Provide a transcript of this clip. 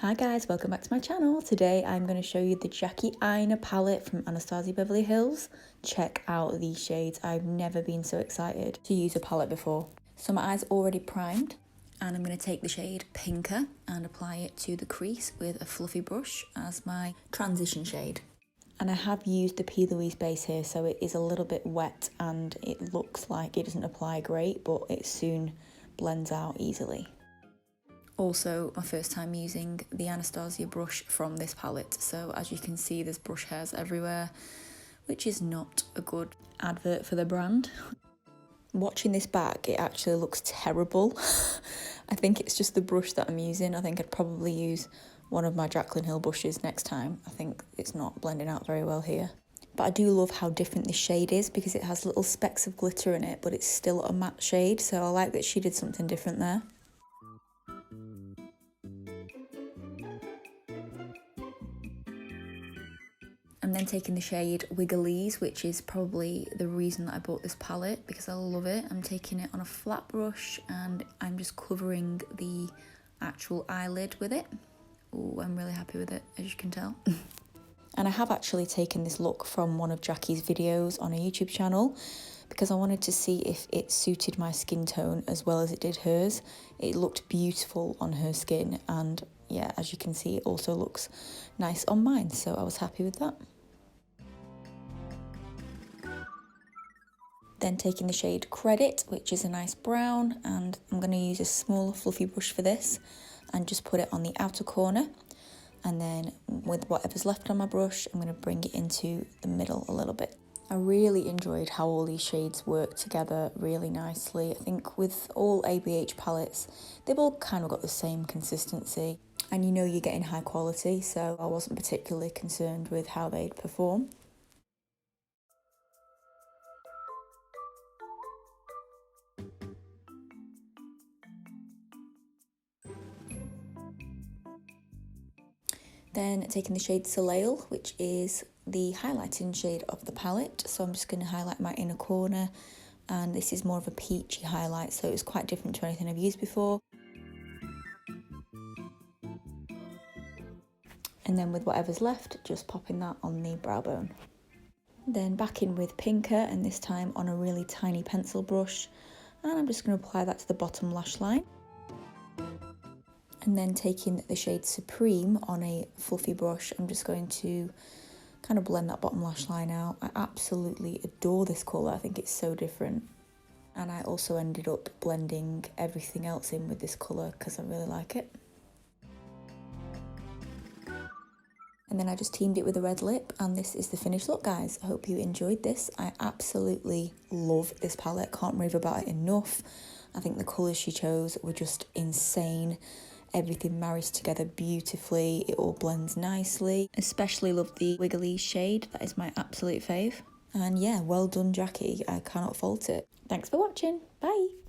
Hi guys, welcome back to my channel. Today I'm going to show you the Jackie Aina palette from ANASTASIA Beverly Hills. Check out these shades. I've never been so excited to use a palette before. So my eye's already primed and I'm going to take the shade Pinker and apply it to the crease with a fluffy brush as my transition shade. And I have used the P. Louise base here, so it is a little bit wet and it looks like it doesn't apply great, but it soon blends out easily. Also, my first time using the Anastasia brush from this palette, so as you can see there's brush hairs everywhere, which is not a good advert for the brand. Watching this back, it actually looks terrible. I think it's just the brush that I'm using. I think I'd probably use one of my Jaclyn Hill brushes next time. I think it's not blending out very well here. But I do love how different this shade is because it has little specks of glitter in it, but it's still a matte shade, so I like that she did something different there. I'm then taking the shade Wiggly, which is probably the reason that I bought this palette because I love it. I'm taking it on a flat brush and I'm just covering the actual eyelid with it. Oh, I'm really happy with it, as you can tell. And I have actually taken this look from one of Jackie's videos on a YouTube channel because I wanted to see if it suited my skin tone as well as it did hers. It looked beautiful on her skin and yeah, as you can see, it also looks nice on mine, so I was happy with that. Then taking the shade Credit, which is a nice brown, and I'm going to use a small fluffy brush for this and just put it on the outer corner. And then with whatever's left on my brush, I'm going to bring it into the middle a little bit. I really enjoyed how all these shades work together really nicely. I think with all ABH palettes, they've all kind of got the same consistency. And you know you're getting high quality, so I wasn't particularly concerned with how they'd perform. Then taking the shade Soleil, which is the highlighting shade of the palette. So I'm just going to highlight my inner corner. And this is more of a peachy highlight, so it's quite different to anything I've used before. And then with whatever's left, just popping that on the brow bone. Then back in with Pinker, and this time on a really tiny pencil brush. And I'm just going to apply that to the bottom lash line. And then taking the shade Supreme on a fluffy brush, I'm just going to kind of blend that bottom lash line out. I absolutely adore this colour, I think it's so different. And I also ended up blending everything else in with this colour because I really like it. And then I just teamed it with a red lip, and this is the finished look, guys. I hope you enjoyed this. I absolutely love this palette, can't rave about it enough. I think the colours she chose were just insane. Everything marries together beautifully, it all blends nicely. Especially love the Wiggly shade, that is my absolute fave. And yeah, well done Jackie, I cannot fault it. Thanks for watching, bye!